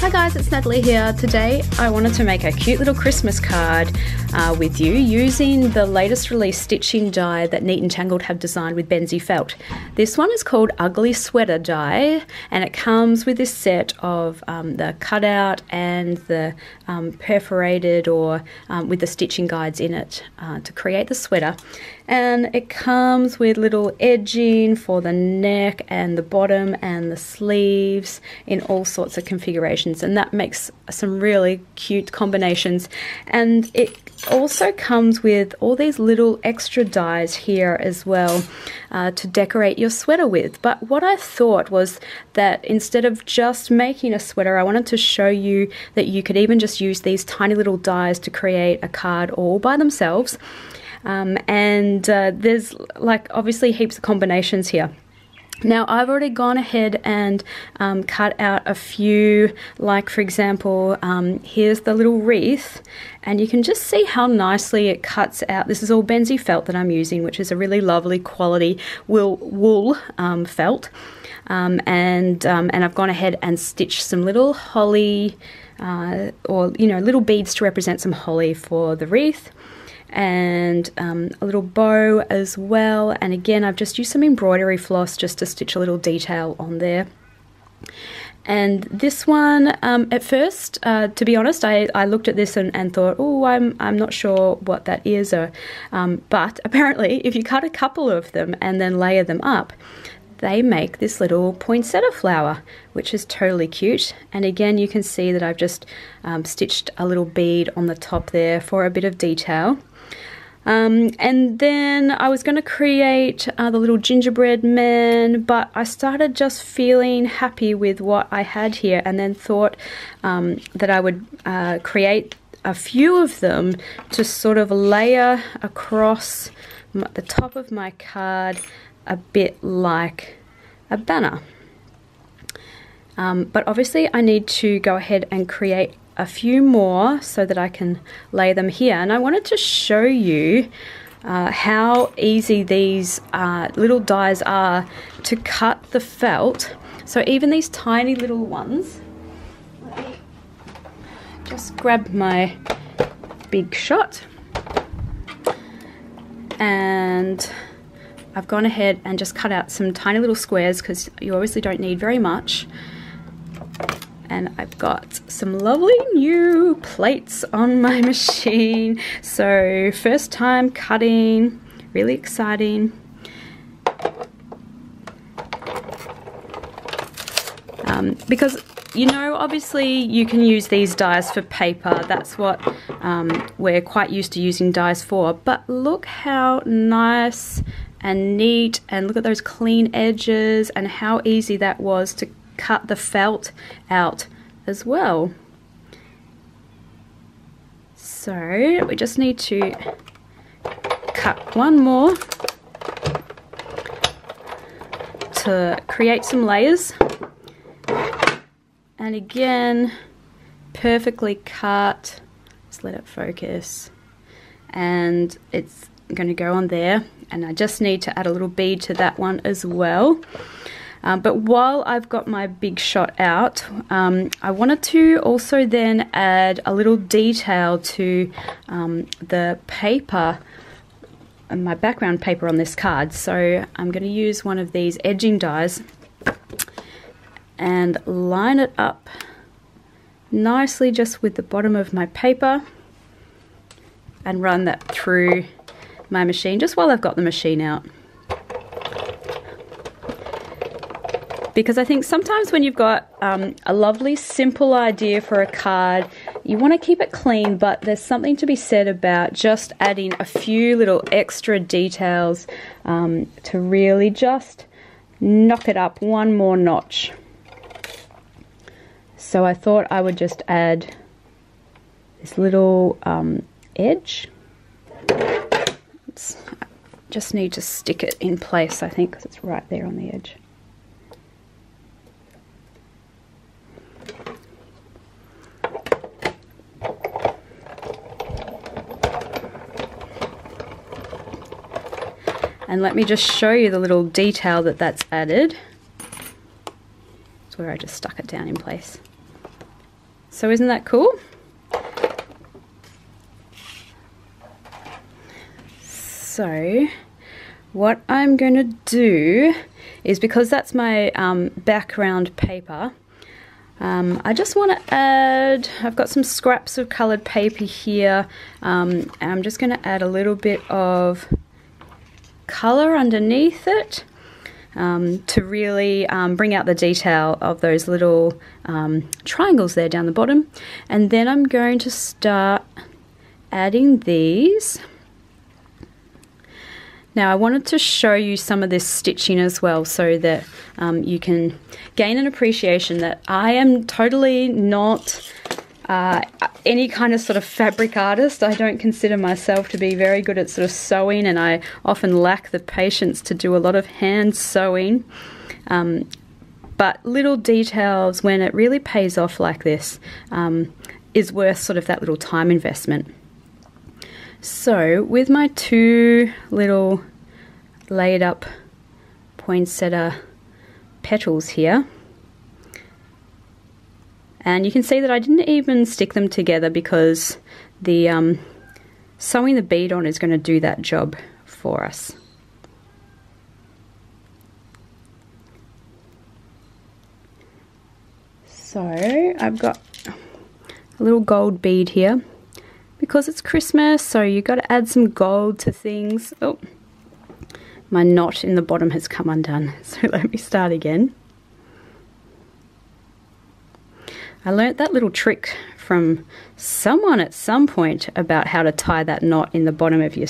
Hi guys, it's Natalie here. Today I wanted to make a cute little Christmas card with you using the latest release stitching die that Neat and Tangled have designed with Benzie Felt. This one is called Ugly Sweater Die, and it comes with this set of the cutout and the perforated or with the stitching guides in it to create the sweater. And it comes with little edging for the neck and the bottom and the sleeves in all sorts of configurations, and that makes some really cute combinations. And it also comes with all these little extra dies here as well to decorate your sweater with. But what I thought was that instead of just making a sweater, I wanted to show you that you could even just use these tiny little dies to create a card all by themselves. There's like obviously heaps of combinations here. Now I've already gone ahead and cut out a few, like for example, here's the little wreath, and you can just see how nicely it cuts out. This is all Benzie Felt that I'm using, which is a really lovely quality wool felt. And I've gone ahead and stitched some little holly or little beads to represent some holly for the wreath, and a little bow as well. And again, I've just used some embroidery floss just to stitch a little detail on there. And this one, at first, to be honest, I looked at this and thought, oh, I'm not sure what that is. But apparently, if you cut a couple of them and then layer them up, they make this little poinsettia flower, which is totally cute. And again, you can see that I've just stitched a little bead on the top there for a bit of detail. And then I was going to create the little gingerbread man, but I started just feeling happy with what I had here, and then thought that I would create a few of them to sort of layer across the top of my card, a bit like a banner. But obviously I need to go ahead and create a few more so that I can lay them here. And I wanted to show you how easy these little dies are to cut the felt. So even these tiny little ones, let me just grab my big shot, and I've gone ahead and just cut out some tiny little squares because you obviously don't need very much. And I've got some lovely new plates on my machine. So first time cutting, really exciting. Because obviously you can use these dies for paper. That's what we're quite used to using dies for. But look how nice and neat, and look at those clean edges and how easy that was to cut the felt out as well. So we just need to cut one more to create some layers. And again, perfectly cut. Just let it focus. And it's going to go on there. And I just need to add a little bead to that one as well. But while I've got my big shot out, I wanted to also then add a little detail to the paper, my background paper on this card. So I'm going to use one of these edging dies and line it up nicely just with the bottom of my paper and run that through my machine just while I've got the machine out. Because I think sometimes when you've got a lovely simple idea for a card, you want to keep it clean, but there's something to be said about just adding a few little extra details to really just knock it up one more notch. So I thought I would just add this little edge. Oops. I just need to stick it in place, I think, because it's right there on the edge. And let me just show you the little detail that's added. It's where I just stuck it down in place. So isn't that cool? So what I'm going to do is, because that's my background paper, I just want to add, I've got some scraps of coloured paper here, and I'm just going to add a little bit of colour underneath it to really bring out the detail of those little triangles there down the bottom. And then I'm going to start adding these. Now I wanted to show you some of this stitching as well, so that you can gain an appreciation that I am totally not any kind of sort of fabric artist. I don't consider myself to be very good at sort of sewing, and I often lack the patience to do a lot of hand sewing. But little details, when it really pays off like this, is worth sort of that little time investment. So with my two little laid up poinsettia petals here, and you can see that I didn't even stick them together because the sewing the bead on is going to do that job for us. So I've got a little gold bead here because it's Christmas, so you've got to add some gold to things. Oh, my knot in the bottom has come undone, so let me start again. I learnt that little trick from someone at some point about how to tie that knot in the bottom of your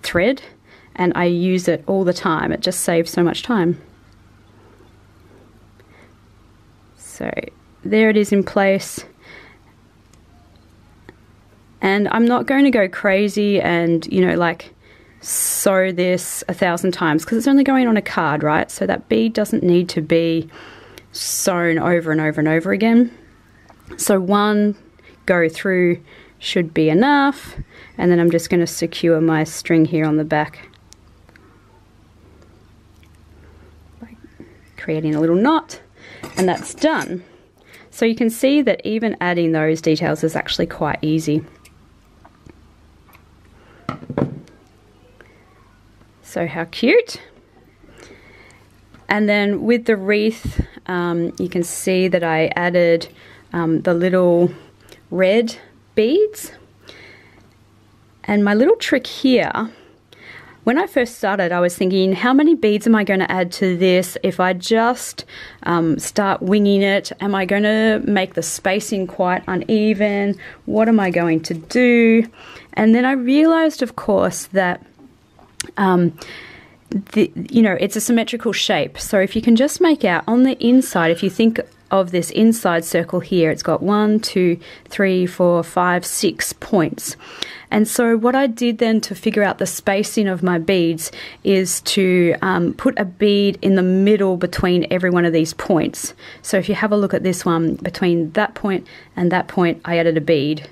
thread, and I use it all the time. It just saves so much time. So there it is in place. And I'm not going to go crazy and, you know, like sew this 1,000 times, because it's only going on a card, right? So that bead doesn't need to be sewn over and over and over again. So one go through should be enough, and then I'm just going to secure my string here on the back by creating a little knot, and that's done. So you can see that even adding those details is actually quite easy. So how cute. And then with the wreath, you can see that I added the little red beads. And my little trick here, when I first started, I was thinking, how many beads am I going to add to this if I just start winging it? Am I going to make the spacing quite uneven? What am I going to do? And then I realized, of course, that you know, it's a symmetrical shape. So if you can just make out on the inside, if you think of this inside circle here, it's got 1, 2, 3, 4, 5, 6 points. And so what I did then to figure out the spacing of my beads is to put a bead in the middle between every one of these points. So if you have a look at this one, between that point and that point, I added a bead.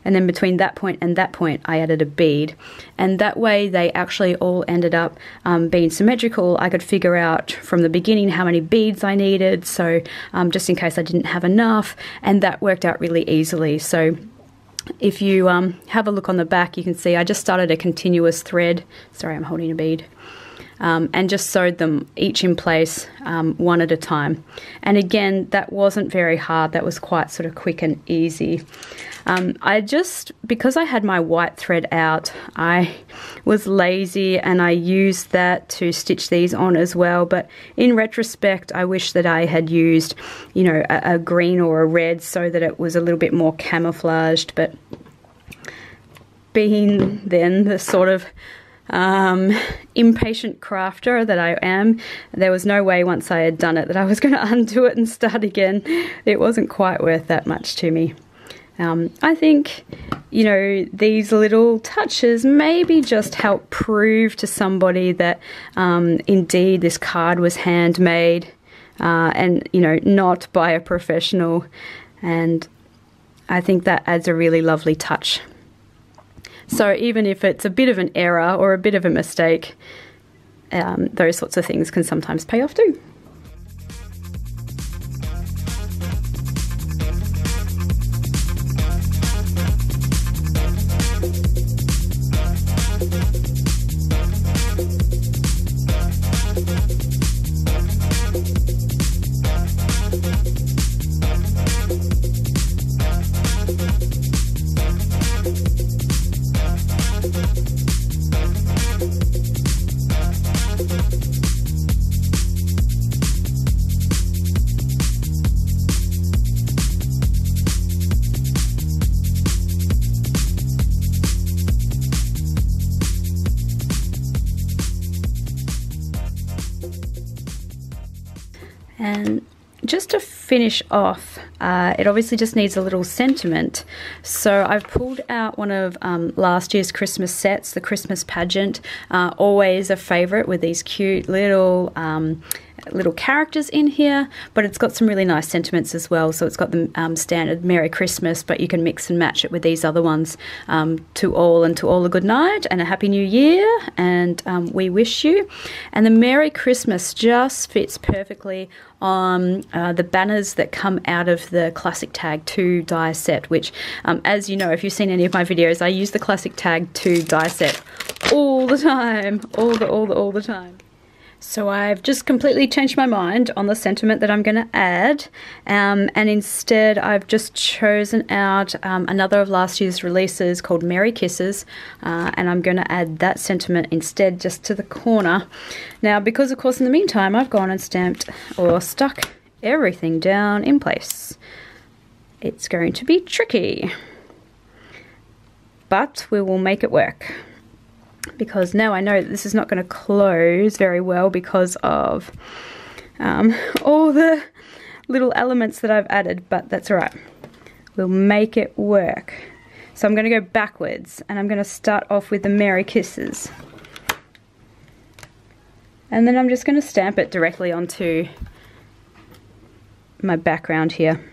And then between that point and that point, I added a bead. And that way they actually all ended up being symmetrical. I could figure out from the beginning how many beads I needed, so just in case I didn't have enough, and that worked out really easily. So if you have a look on the back, you can see I just started a continuous thread. Sorry, I'm holding a bead. And just sewed them each in place one at a time. And again, that wasn't very hard. That was quite sort of quick and easy. Because I had my white thread out, I was lazy and I used that to stitch these on as well. But in retrospect, I wish that I had used, you know, a green or a red so that it was a little bit more camouflaged. But being then the sort of impatient crafter that I am, there was no way once I had done it that I was going to undo it and start again. It wasn't quite worth that much to me. I think, you know, these little touches maybe just help prove to somebody that indeed this card was handmade and, you know, not by a professional. And I think that adds a really lovely touch. So even if it's a bit of an error or a bit of a mistake, those sorts of things can sometimes pay off too. And just to finish off, it obviously just needs a little sentiment. So I've pulled out one of last year's Christmas sets, the Christmas pageant. Always a favorite with these cute little characters in here, but it's got some really nice sentiments as well. So it's got the standard Merry Christmas, but you can mix and match it with these other ones. To all a good night and a Happy New Year, and we wish you. And the Merry Christmas just fits perfectly on the banners that come out of the Classic Tag 2 die set, which as you know, if you've seen any of my videos, I use the Classic Tag 2 die set all the time, all the time. So I've just completely changed my mind on the sentiment that I'm going to add, and instead I've just chosen out another of last year's releases called Merry Kisses, and I'm going to add that sentiment instead just to the corner. Now, because of course in the meantime I've gone and stamped or stuck everything down in place, it's going to be tricky, but we will make it work. Because now I know that this is not going to close very well because of all the little elements that I've added, but that's alright. We'll make it work. So I'm going to go backwards, and I'm going to start off with the Merry Kisses. And then I'm just going to stamp it directly onto my background here.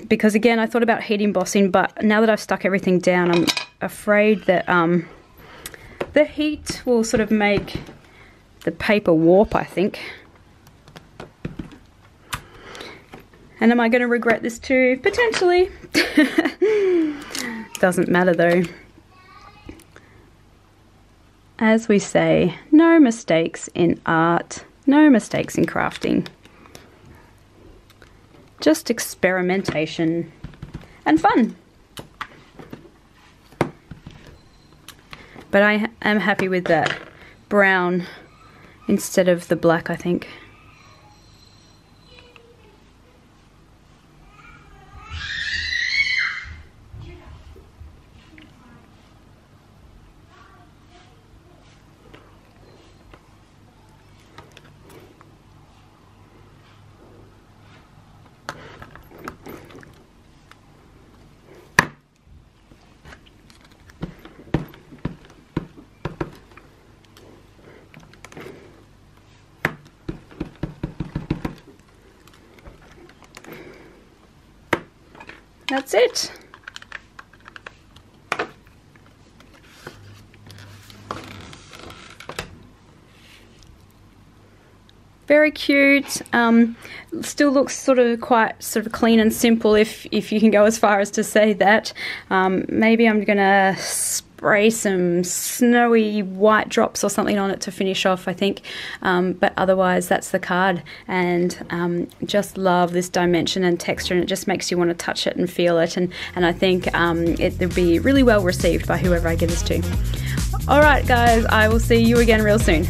Because again, I thought about heat embossing, but now that I've stuck everything down, I'm afraid that the heat will sort of make the paper warp, I think. And am I going to regret this too? Potentially. Doesn't matter though. As we say, no mistakes in art, no mistakes in crafting. Just experimentation and fun. But I am happy with that brown instead of the black, I think. That's it. Very cute. Still looks sort of quite clean and simple, if you can go as far as to say that. Maybe I'm gonna spray some snowy white drops or something on it to finish off, I think. But otherwise, that's the card, and just love this dimension and texture, and it just makes you want to touch it and feel it, and I think it'll be really well received by whoever I give this to. Alright guys, I will see you again real soon.